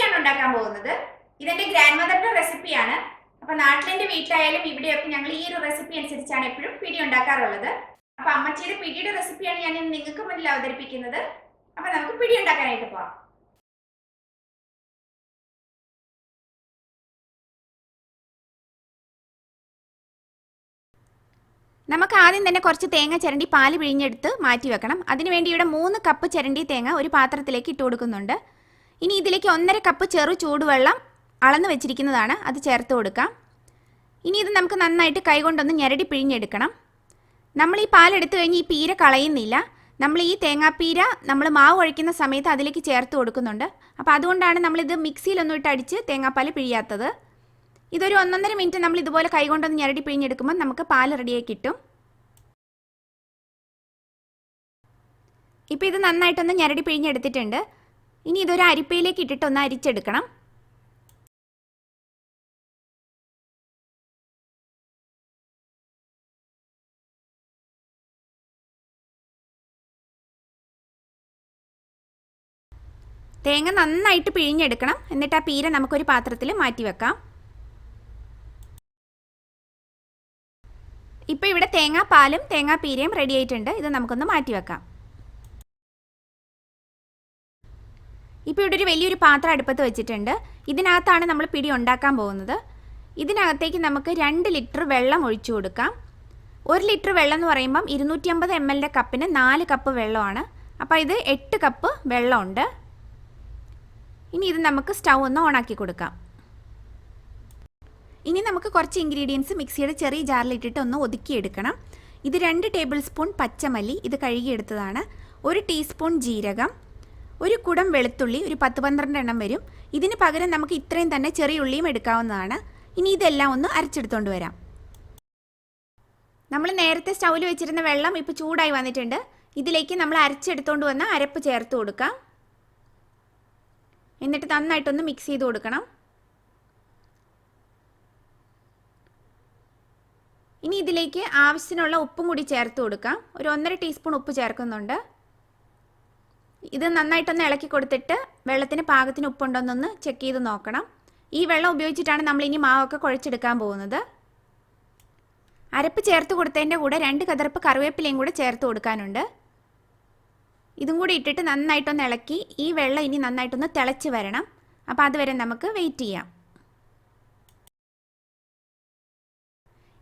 പിടിയാണ് ഉണ്ടാക്കാൻ പോകുന്നത്. ഇതെന്റെ ഗ്രാൻഡ് മദറിന്റെ റെസിപ്പിയാണ്. അപ്പൊ നാട്ടിലെന്റെ വീട്ടിലായാലും ഇവിടെയൊക്കെ ഞങ്ങൾ ഈ ഒരു റെസിപ്പി അനുസരിച്ചാണ് എപ്പോഴും പിടി ഉണ്ടാക്കാറുള്ളത്. അപ്പൊ അമ്മച്ചിയുടെ പിടിയുടെ റെസിപ്പിയാണ് ഞാൻ ഇന്ന് നിങ്ങൾക്ക് മുന്നിൽ അവതരിപ്പിക്കുന്നത്. അപ്പൊ നമുക്ക് പിടി ഉണ്ടാക്കാനായിട്ട് പോവാം. നമുക്ക് ആദ്യം തന്നെ കുറച്ച് തേങ്ങ ചിരണ്ടി പാല് പിഴിഞ്ഞെടുത്ത് മാറ്റി വെക്കണം. അതിനുവേണ്ടി ഇവിടെ 3 കപ്പ് ചിരണ്ടി തേങ്ങ ഒരു പാത്രത്തിലേക്ക് ഇട്ട് കൊടുക്കുന്നുണ്ട്. ഇനി ഇതിലേക്ക് 1.5 കപ്പ് ചെറു ചൂടുവെള്ളം അളന്ന് വെച്ചിരിക്കുന്നതാണ്, അത് ചേർത്ത് കൊടുക്കാം. ഇനി ഇത് നമുക്ക് നന്നായിട്ട് കൈകൊണ്ടൊന്ന് ഞെരടി പിഴിഞ്ഞെടുക്കണം. നമ്മൾ ഈ പാലെടുത്ത് കഴിഞ്ഞ് ഈ പീര കളയുന്നില്ല. നമ്മൾ ഈ തേങ്ങാപ്പീര നമ്മൾ മാവ് ഒഴിക്കുന്ന സമയത്ത് അതിലേക്ക് ചേർത്ത് കൊടുക്കുന്നുണ്ട്. അപ്പോൾ അതുകൊണ്ടാണ് നമ്മളിത് മിക്സിയിലൊന്നും ഇട്ട് അടിച്ച് തേങ്ങാപ്പാൽ പിഴിയാത്തത്. ഇതൊരു 1.5 മിനിറ്റ് നമ്മൾ ഇതുപോലെ കൈകൊണ്ടൊന്ന് ഞെരടി പിഴിഞ്ഞെടുക്കുമ്പോൾ നമുക്ക് പാൽ റെഡിയായി കിട്ടും. ഇപ്പോൾ ഇത് നന്നായിട്ടൊന്ന് ഞെരടി പിഴിഞ്ഞെടുത്തിട്ടുണ്ട്. ഇനി ഇതൊരു അരിപ്പയിലേക്ക് ഇട്ടിട്ടൊന്ന് അരിച്ചെടുക്കണം. തേങ്ങ നന്നായിട്ട് പിഴിഞ്ഞെടുക്കണം. എന്നിട്ട് ആ പീര നമുക്കൊരു പാത്രത്തിൽ മാറ്റി വെക്കാം. ഇപ്പോൾ ഇവിടെ തേങ്ങാപ്പാലും തേങ്ങാപ്പീരയും റെഡി ആയിട്ടുണ്ട്. ഇത് നമുക്കൊന്ന് മാറ്റി വെക്കാം. ഇപ്പോൾ ഇവിടെ ഒരു വലിയൊരു പാത്രം അടുപ്പത്ത് വെച്ചിട്ടുണ്ട്. ഇതിനകത്താണ് നമ്മൾ പിടി ഉണ്ടാക്കാൻ പോകുന്നത്. ഇതിനകത്തേക്ക് നമുക്ക് 2 ലിറ്റർ വെള്ളം ഒഴിച്ചു കൊടുക്കാം. 1 ലിറ്റർ വെള്ളം എന്ന് പറയുമ്പം 250 ml കപ്പിന് 4 കപ്പ് വെള്ളമാണ്. അപ്പോൾ ഇത് 8 കപ്പ് വെള്ളമുണ്ട്. ഇനി ഇത് നമുക്ക് സ്റ്റൗ ഒന്ന് ഓണാക്കി കൊടുക്കാം. ഇനി നമുക്ക് കുറച്ച് ഇൻഗ്രീഡിയൻസ് മിക്സിയുടെ ചെറിയ ജാറിലിട്ടിട്ട് ഒന്ന് ഒതുക്കിയെടുക്കണം. ഇത് 2 ടേബിൾ സ്പൂൺ പച്ചമല്ലി, ഇത് കഴുകിയെടുത്തതാണ്. 1 ടീസ്പൂൺ ജീരകം, 1 കുടം വെളുത്തുള്ളി, ഒരു 10-12 എണ്ണം വരും. ഇതിന് പകരം നമുക്ക് ഇത്രയും തന്നെ ചെറിയ ഉള്ളിയും എടുക്കാവുന്നതാണ്. ഇനി ഇതെല്ലാം ഒന്ന് അരച്ചെടുത്തുകൊണ്ട് വരാം. നമ്മൾ നേരത്തെ സ്റ്റൗവിൽ വെച്ചിരുന്ന വെള്ളം ഇപ്പോൾ ചൂടായി വന്നിട്ടുണ്ട്. ഇതിലേക്ക് നമ്മൾ അരച്ചെടുത്തുകൊണ്ട് വന്ന അരപ്പ് ചേർത്ത് കൊടുക്കാം. എന്നിട്ട് നന്നായിട്ടൊന്ന് മിക്സ് ചെയ്ത് കൊടുക്കണം. ഇനി ഇതിലേക്ക് ആവശ്യത്തിനുള്ള ഉപ്പും കൂടി ചേർത്ത് കൊടുക്കാം. ഒരു 1.5 ടീസ്പൂൺ ഉപ്പ് ചേർക്കുന്നുണ്ട്. ഇത് നന്നായിട്ടൊന്ന് ഇളക്കി കൊടുത്തിട്ട് വെള്ളത്തിന് പാകത്തിന് ഉപ്പുണ്ടോന്നൊന്ന് ചെക്ക് ചെയ്ത് നോക്കണം. ഈ വെള്ളം ഉപയോഗിച്ചിട്ടാണ് നമ്മൾ ഇനി മാവൊക്കെ കുഴച്ചെടുക്കാൻ പോകുന്നത്. അരപ്പ് ചേർത്ത് കൊടുത്തതിൻ്റെ കൂടെ 2 കതിർപ്പ് കറിവേപ്പിലയും കൂടെ ചേർത്ത് കൊടുക്കാനുണ്ട്. ഇതും കൂടി ഇട്ടിട്ട് നന്നായിട്ടൊന്ന് ഇളക്കി ഈ വെള്ളം ഇനി നന്നായിട്ടൊന്ന് തിളച്ച് വരണം. അപ്പോൾ അതുവരെ നമുക്ക് വെയിറ്റ് ചെയ്യാം.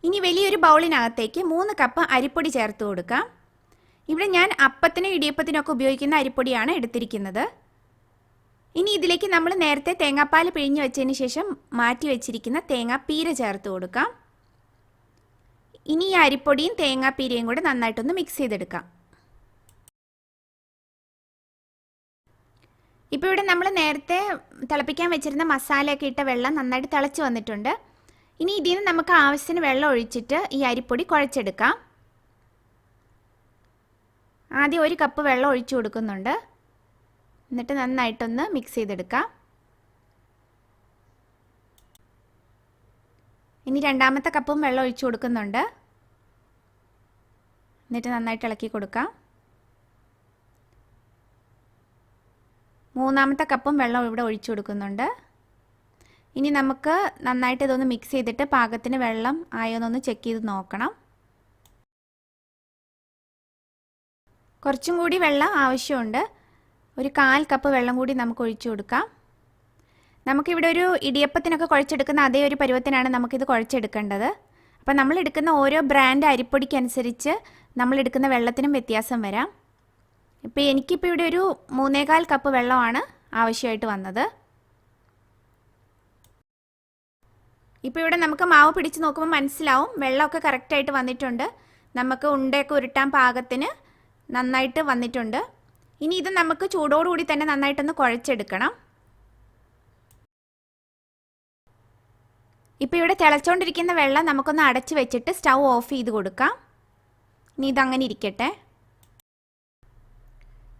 ഇനി വലിയൊരു ബൗളിനകത്തേക്ക് 3 കപ്പ് അരിപ്പൊടി ചേർത്ത് കൊടുക്കാം. ഇവിടെ ഞാൻ അപ്പത്തിനും ഇടിയപ്പത്തിനൊക്കെ ഉപയോഗിക്കുന്ന അരിപ്പൊടിയാണ് എടുത്തിരിക്കുന്നത്. ഇനി ഇതിലേക്ക് നമ്മൾ നേരത്തെ തേങ്ങാപ്പാൽ പിഴിഞ്ഞ് വെച്ചതിന് ശേഷം മാറ്റി വെച്ചിരിക്കുന്ന തേങ്ങാപ്പീര ചേർത്ത് കൊടുക്കാം. ഇനി ഈ അരിപ്പൊടിയും തേങ്ങാപ്പീരയും കൂടെ നന്നായിട്ടൊന്ന് മിക്സ് ചെയ്തെടുക്കാം. ഇപ്പോൾ ഇവിടെ നമ്മൾ നേരത്തെ തിളപ്പിക്കാൻ വെച്ചിരുന്ന മസാലയൊക്കെ ഇട്ട വെള്ളം നന്നായിട്ട് തിളച്ച് വന്നിട്ടുണ്ട്. ഇനി ഇതിൽ നിന്ന് നമുക്ക് ആവശ്യത്തിന് വെള്ളം ഒഴിച്ചിട്ട് ഈ അരിപ്പൊടി കുഴച്ചെടുക്കാം. ആദ്യം 1 കപ്പ് വെള്ളം ഒഴിച്ചു കൊടുക്കുന്നുണ്ട്. എന്നിട്ട് നന്നായിട്ടൊന്ന് മിക്സ് ചെയ്തെടുക്കാം. ഇനി 2ാമത്തെ കപ്പും വെള്ളം ഒഴിച്ചു കൊടുക്കുന്നുണ്ട്. എന്നിട്ട് നന്നായിട്ട് ഇളക്കി കൊടുക്കാം. 3ാമത്തെ കപ്പും വെള്ളം ഇവിടെ ഒഴിച്ചു കൊടുക്കുന്നുണ്ട്. ഇനി നമുക്ക് നന്നായിട്ട് ഇതൊന്ന് മിക്സ് ചെയ്തിട്ട് പാകത്തിന് വെള്ളം ആയോന്നൊന്ന് ചെക്ക് ചെയ്ത് നോക്കണം. കുറച്ചും കൂടി വെള്ളം ആവശ്യമുണ്ട്. ഒരു 1/4 കപ്പ് വെള്ളം കൂടി നമുക്ക് ഒഴിച്ചു കൊടുക്കാം. നമുക്കിവിടെ ഒരു ഇടിയപ്പത്തിനൊക്കെ കുഴച്ചെടുക്കുന്ന അതേ ഒരു പരുവത്തിനാണ് നമുക്കിത് കുഴച്ചെടുക്കേണ്ടത്. അപ്പോൾ നമ്മൾ എടുക്കുന്ന ഓരോ ബ്രാൻഡ് അരിപ്പൊടിക്കനുസരിച്ച് നമ്മൾ എടുക്കുന്ന വെള്ളത്തിനും വ്യത്യാസം വരാം. ഇപ്പോൾ എനിക്കിപ്പോൾ ഇവിടെ ഒരു 3.25 കപ്പ് വെള്ളമാണ് ആവശ്യമായിട്ട് വന്നത്. ഇപ്പോൾ ഇവിടെ നമുക്ക് മാവ് പിടിച്ച് നോക്കുമ്പോൾ മനസ്സിലാവും വെള്ളമൊക്കെ കറക്റ്റായിട്ട് വന്നിട്ടുണ്ട്. നമുക്ക് ഉണ്ടയൊക്കെ ഉരുട്ടാൻ പാകത്തിന് നന്നായിട്ട് വന്നിട്ടുണ്ട്. ഇനി ഇത് നമുക്ക് ചൂടോടുകൂടി തന്നെ നന്നായിട്ടൊന്ന് കുഴച്ചെടുക്കണം. ഇപ്പോൾ ഇവിടെ തിളച്ചുകൊണ്ടിരിക്കുന്ന വെള്ളം നമുക്കൊന്ന് അടച്ച് വെച്ചിട്ട് സ്റ്റൗ ഓഫ് ചെയ്ത് കൊടുക്കാം. ഇനി ഇതങ്ങനെ ഇരിക്കട്ടെ.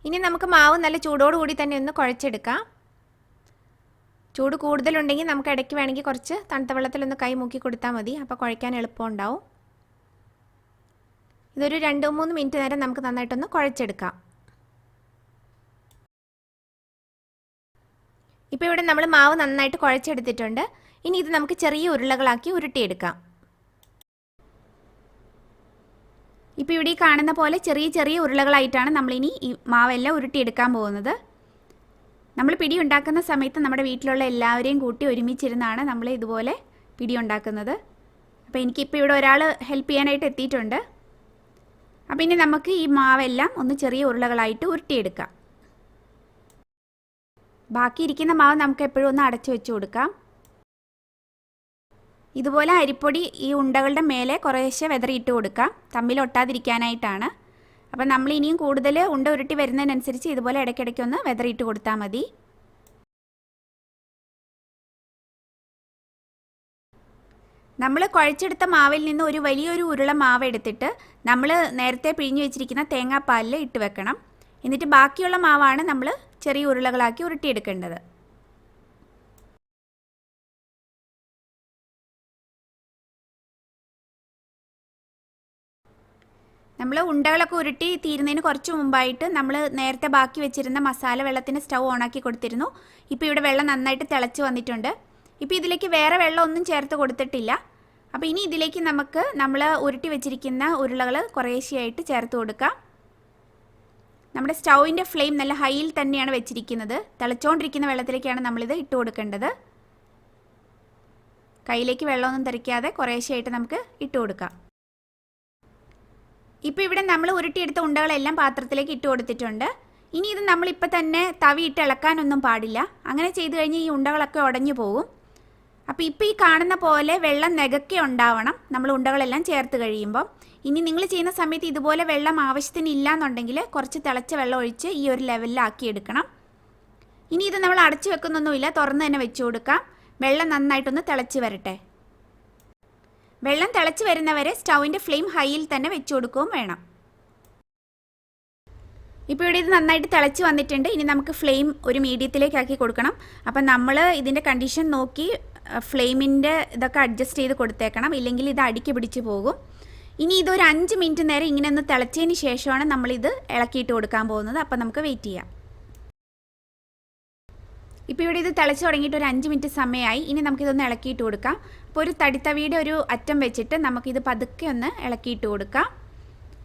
ഇനി നമുക്ക് മാവ് നല്ല ചൂടോടുകൂടി തന്നെ ഒന്ന് കുഴച്ചെടുക്കാം. ചൂട് കൂടുതലുണ്ടെങ്കിൽ നമുക്ക് ഇടയ്ക്ക് വേണമെങ്കിൽ കുറച്ച് തണുത്ത വെള്ളത്തിലൊന്ന് കൈ മുക്കി കൊടുത്താൽ മതി. അപ്പോൾ കുഴയ്ക്കാൻ എളുപ്പമുണ്ടാവും. ഇതൊരു 2-3 മിനിറ്റ് നേരം നമുക്ക് നന്നായിട്ടൊന്ന് കുഴച്ചെടുക്കാം. ഇപ്പോൾ ഇവിടെ നമ്മൾ മാവ് നന്നായിട്ട് കുഴച്ചെടുത്തിട്ടുണ്ട്. ഇനി ഇത് നമുക്ക് ചെറിയ ഉരുളകളാക്കി ഉരുട്ടിയെടുക്കാം. ഇപ്പോൾ ഇവിടെ ഈ കാണുന്ന പോലെ ചെറിയ ചെറിയ ഉരുളകളായിട്ടാണ് നമ്മളിനി ഈ മാവെല്ലാം ഉരുട്ടിയെടുക്കാൻ പോകുന്നത്. നമ്മൾ പിടി ഉണ്ടാക്കുന്ന സമയത്ത് നമ്മുടെ വീട്ടിലുള്ള എല്ലാവരെയും കൂട്ടി ഒരുമിച്ചിരുന്നാണ് നമ്മൾ ഇതുപോലെ പിടി ഉണ്ടാക്കുന്നത്. അപ്പോൾ എനിക്കിപ്പോൾ ഇവിടെ ഒരാൾ ഹെൽപ്പ് ചെയ്യാനായിട്ട് എത്തിയിട്ടുണ്ട്. അപ്പോൾ ഇനി നമുക്ക് ഈ മാവെല്ലാം ഒന്ന് ചെറിയ ഉരുളകളായിട്ട് ഉരുട്ടിയെടുക്കാം. ബാക്കി ഇരിക്കുന്ന മാവ് നമുക്ക് എപ്പോഴും ഒന്ന് അടച്ചു വെച്ച് കൊടുക്കാം. ഇതുപോലെ അരിപ്പൊടി ഈ ഉണ്ടകളുടെ മേലെ കുറേശ്ശെ വെതറിയിട്ട് കൊടുക്കാം, തമ്മിൽ ഒട്ടാതിരിക്കാനായിട്ടാണ്. അപ്പം നമ്മൾ ഇനിയും കൂടുതൽ ഉണ്ട ഉരുട്ടി വരുന്നതിനനുസരിച്ച് ഇതുപോലെ ഇടയ്ക്കിടയ്ക്കൊന്ന് വെതറിയിട്ട് കൊടുത്താൽ മതി. നമ്മൾ കുഴച്ചെടുത്ത മാവിൽ നിന്ന് ഒരു വലിയൊരു ഉരുള മാവ് എടുത്തിട്ട് നമ്മൾ നേരത്തെ പിഴിഞ്ഞു വെച്ചിരിക്കുന്ന തേങ്ങാപ്പാലിൽ ഇട്ട് വെക്കണം. എന്നിട്ട് ബാക്കിയുള്ള മാവാണ് നമ്മൾ ചെറിയ ഉരുളകളാക്കി ഉരുട്ടിയെടുക്കേണ്ടത്. നമ്മൾ ഉണ്ടകളൊക്കെ ഉരുട്ടി തീരുന്നതിന് കുറച്ച് മുമ്പായിട്ട് നമ്മൾ നേരത്തെ ബാക്കി വെച്ചിരുന്ന മസാല വെള്ളത്തിന് സ്റ്റൗ ഓണാക്കി കൊടുത്തിരുന്നു. ഇപ്പോൾ ഇവിടെ വെള്ളം നന്നായിട്ട് തിളച്ച് വന്നിട്ടുണ്ട്. ഇപ്പോൾ ഇതിലേക്ക് വേറെ വെള്ളം ഒന്നും ചേർത്ത് കൊടുത്തിട്ടില്ല. അപ്പോൾ ഇനി ഇതിലേക്ക് നമുക്ക് നമ്മൾ ഉരുട്ടി വെച്ചിരിക്കുന്ന ഉരുളകൾ കുറേശ്ശെയായിട്ട് ചേർത്ത് കൊടുക്കാം. നമ്മുടെ സ്റ്റൗവിൻ്റെ ഫ്ലെയിം നല്ല ഹൈയിൽ തന്നെയാണ് വെച്ചിരിക്കുന്നത്. തിളച്ചുകൊണ്ടിരിക്കുന്ന വെള്ളത്തിലേക്കാണ് നമ്മളിത് ഇട്ട് കൊടുക്കേണ്ടത്. കയ്യിലേക്ക് വെള്ളമൊന്നും തെറിക്കാതെ കുറേശ്ശെയായിട്ട് നമുക്ക് ഇട്ട് കൊടുക്കാം. ഇപ്പോൾ ഇവിടെ നമ്മൾ ഉരുട്ടിയെടുത്ത ഉണ്ടകളെല്ലാം പാത്രത്തിലേക്ക് ഇട്ട് കൊടുത്തിട്ടുണ്ട്. ഇനി ഇത് നമ്മളിപ്പോൾ തന്നെ തവിയിട്ട് ഇളക്കാനൊന്നും പാടില്ല. അങ്ങനെ ചെയ്തു കഴിഞ്ഞാൽ ഈ ഉണ്ടകളൊക്കെ ഉടഞ്ഞു പോകും. അപ്പോൾ ഇപ്പോൾ ഈ കാണുന്ന പോലെ വെള്ളം നികക്കെ ഉണ്ടാവണം നമ്മൾ ഉണ്ടകളെല്ലാം ചേർത്ത് കഴിയുമ്പോൾ. ഇനി നിങ്ങൾ ചെയ്യുന്ന സമയത്ത് ഇതുപോലെ വെള്ളം ആവശ്യത്തിന് ഇല്ല എന്നുണ്ടെങ്കിൽ കുറച്ച് തിളച്ച വെള്ളം ഒഴിച്ച് ഈ ഒരു ലെവലിലാക്കി എടുക്കണം. ഇനി ഇത് നമ്മൾ അടച്ചു വെക്കുന്നൊന്നുമില്ല, തുറന്ന് തന്നെ വെച്ച് കൊടുക്കാം. വെള്ളം നന്നായിട്ടൊന്ന് തിളച്ച് വരട്ടെ. വെള്ളം തിളച്ച് വരുന്നവരെ സ്റ്റൗവിൻ്റെ ഫ്ലെയിം ഹൈയിൽ തന്നെ വെച്ച് കൊടുക്കുകയും വേണം. ഇപ്പോൾ ഇവിടെ ഇത് നന്നായിട്ട് തിളച്ച് വന്നിട്ടുണ്ട്. ഇനി നമുക്ക് ഫ്ലെയിം ഒരു മീഡിയത്തിലേക്ക് ആക്കി കൊടുക്കണം. അപ്പം നമ്മൾ ഇതിൻ്റെ കണ്ടീഷൻ നോക്കി ഫ്ലെയിമിൻ്റെ ഇതൊക്കെ അഡ്ജസ്റ്റ് ചെയ്ത് കൊടുത്തേക്കണം, ഇല്ലെങ്കിൽ ഇത് അടിക്ക് പിടിച്ച് പോകും. ഇനി ഇതൊരു 5 മിനിറ്റ് നേരം ഇങ്ങനെ ഒന്ന് തിളച്ചതിന് ശേഷമാണ് നമ്മളിത് ഇളക്കിയിട്ട് കൊടുക്കാൻ പോകുന്നത്. അപ്പം നമുക്ക് വെയിറ്റ് ചെയ്യാം. ഇപ്പോൾ ഇവിടെ ഇത് തിളച്ച് തുടങ്ങിയിട്ട് ഒരു 5 മിനിറ്റ് സമയമായി. ഇനി നമുക്കിതൊന്ന് ഇളക്കിയിട്ട് കൊടുക്കാം. അപ്പോൾ ഒരു തടിത്തവിയുടെ ഒരു അറ്റം വെച്ചിട്ട് നമുക്കിത് പതുക്കെ ഒന്ന് ഇളക്കിയിട്ട് കൊടുക്കാം.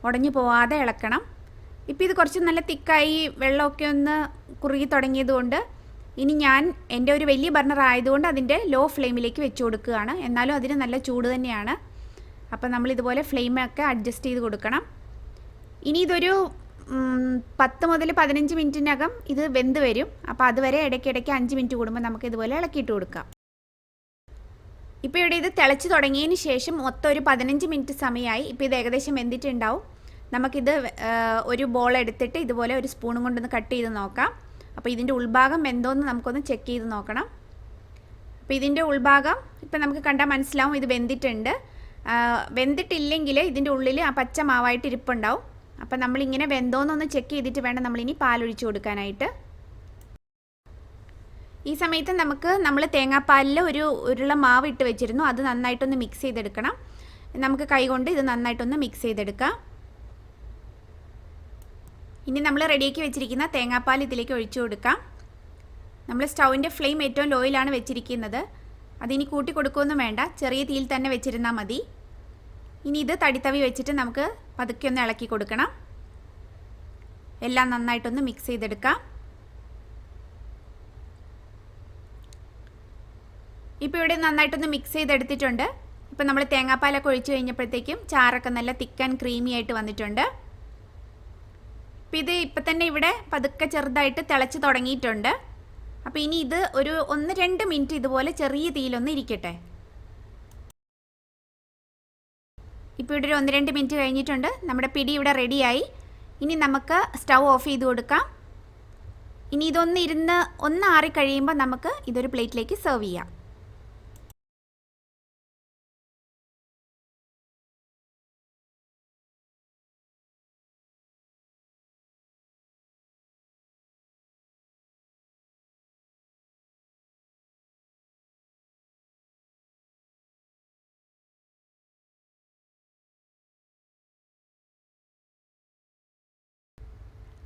ഉടഞ്ഞു പോവാതെ ഇളക്കണം. ഇപ്പോൾ ഇത് കുറച്ച് നല്ല തിക്കായി വെള്ളമൊക്കെ ഒന്ന് കുറുകി തുടങ്ങിയതുകൊണ്ട് ഇനി ഞാൻ എൻ്റെ ഒരു വലിയ ബർണർ ആയതുകൊണ്ട് അതിൻ്റെ ലോ ഫ്ലെയിമിലേക്ക് വെച്ച് കൊടുക്കുകയാണ്. എന്നാലും അതിന് നല്ല ചൂട് തന്നെയാണ്. അപ്പോൾ നമ്മളിതുപോലെ ഫ്ലെയിമൊക്കെ അഡ്ജസ്റ്റ് ചെയ്ത് കൊടുക്കണം. ഇനി ഇതൊരു 10 മുതൽ 15 മിനിറ്റിനകം ഇത് വെന്ത് വരും. അപ്പോൾ അതുവരെ ഇടയ്ക്കിടയ്ക്ക് 5 മിനിറ്റ് കൂടുമ്പോൾ നമുക്ക് ഇതുപോലെ ഇളക്കിയിട്ട് കൊടുക്കാം. ഇപ്പോൾ ഇവിടെ ഇത് തിളച്ച് തുടങ്ങിയതിന് ശേഷം മൊത്തം ഒരു 15 മിനിറ്റ് സമയമായി. ഇപ്പോൾ ഇത് ഏകദേശം വെന്തിട്ടുണ്ടാവും. നമുക്കിത് ഒരു ബോൾ എടുത്തിട്ട് ഇതുപോലെ ഒരു സ്പൂണും കൊണ്ടൊന്ന് കട്ട് ചെയ്ത് നോക്കാം. അപ്പോൾ ഇതിൻ്റെ ഉൾഭാഗം വെന്തോന്ന് നമുക്കൊന്ന് ചെക്ക് ചെയ്ത് നോക്കണം. അപ്പോൾ ഇതിൻ്റെ ഉൾഭാഗം ഇപ്പോൾ നമുക്ക് കണ്ടാൽ മനസ്സിലാവും ഇത് വെന്തിട്ടുണ്ട്. വെന്തിട്ടില്ലെങ്കിൽ ഇതിൻ്റെ ഉള്ളിൽ ആ പച്ച മാവായിട്ട് ഇരിപ്പുണ്ടാവും. അപ്പം നമ്മളിങ്ങനെ വെന്തോന്നൊന്ന് ചെക്ക് ചെയ്തിട്ട് വേണം നമ്മളിനി പാലൊഴിച്ച് കൊടുക്കാനായിട്ട്. ഈ സമയത്ത് നമ്മൾ തേങ്ങാപ്പാലിൽ ഒരു ഉരുള മാവ് ഇട്ട് വെച്ചിരുന്നു. അത് നന്നായിട്ടൊന്ന് മിക്സ് ചെയ്തെടുക്കണം. നമുക്ക് കൈകൊണ്ട് ഇത് നന്നായിട്ടൊന്ന് മിക്സ് ചെയ്തെടുക്കാം. ഇനി നമ്മൾ റെഡിയാക്കി വെച്ചിരിക്കുന്ന തേങ്ങാപ്പാൽ ഇതിലേക്ക് ഒഴിച്ചു കൊടുക്കാം. നമ്മൾ സ്റ്റൗവിൻ്റെ ഫ്ലെയിം ഏറ്റവും ലോയിലാണ് വെച്ചിരിക്കുന്നത്. അതിനി കൂട്ടി കൊടുക്കുകയൊന്നും വേണ്ട, ചെറിയ തീയിൽ തന്നെ വെച്ചിരുന്നാൽ മതി. ഇനി ഇത് തടിത്തവി വെച്ചിട്ട് നമുക്ക് പതുക്കെ ഒന്ന് ഇളക്കി കൊടുക്കണം. എല്ലാം നന്നായിട്ടൊന്ന് മിക്സ് ചെയ്തെടുക്കാം. ഇപ്പോൾ ഇവിടെ നന്നായിട്ടൊന്ന് മിക്സ് ചെയ്തെടുത്തിട്ടുണ്ട്. ഇപ്പോൾ നമ്മൾ തേങ്ങാപ്പാലൊക്കെ ഒഴിച്ച് കഴിഞ്ഞപ്പോഴത്തേക്കും ചാറൊക്കെ നല്ല തിക്ക് ആൻഡ് ക്രീമി ആയിട്ട് വന്നിട്ടുണ്ട്. അപ്പോൾ ഇത് ഇപ്പം തന്നെ ഇവിടെ പതുക്കെ ചെറുതായിട്ട് തിളച്ച് തുടങ്ങിയിട്ടുണ്ട്. അപ്പോൾ ഇനി ഇത് ഒരു 1-2 മിനിറ്റ് ഇതുപോലെ ചെറിയ തീയിലൊന്ന് ഇരിക്കട്ടെ. ഇപ്പോൾ ഇവിടെ ഒരു 1-2 മിനിറ്റ് കഴിഞ്ഞിട്ടുണ്ട്. നമ്മുടെ പിടി ഇവിടെ റെഡിയായി. ഇനി നമുക്ക് സ്റ്റൗ ഓഫ് ചെയ്ത് കൊടുക്കാം. ഇനി ഇതൊന്ന് ഒന്ന് ആറിക്കഴിയുമ്പോൾ നമുക്ക് ഇതൊരു പ്ലേറ്റിലേക്ക് സെർവ് ചെയ്യാം.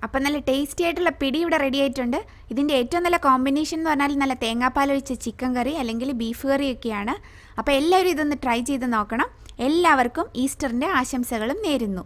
അപ്പം നല്ല ടേസ്റ്റി ആയിട്ടുള്ള പിടി ഇവിടെ റെഡി ആയിട്ടുണ്ട്. ഇതിൻ്റെ ഏറ്റവും നല്ല കോമ്പിനേഷൻ എന്ന് പറഞ്ഞാൽ നല്ല തേങ്ങാപ്പാൽ ഒഴിച്ച ചിക്കൻ കറി അല്ലെങ്കിൽ ബീഫ് കറിയൊക്കെയാണ്. അപ്പോൾ എല്ലാവരും ഇതൊന്ന് ട്രൈ ചെയ്ത് നോക്കണം. എല്ലാവർക്കും ഈസ്റ്ററിൻ്റെ ആശംസകളും നേരുന്നു.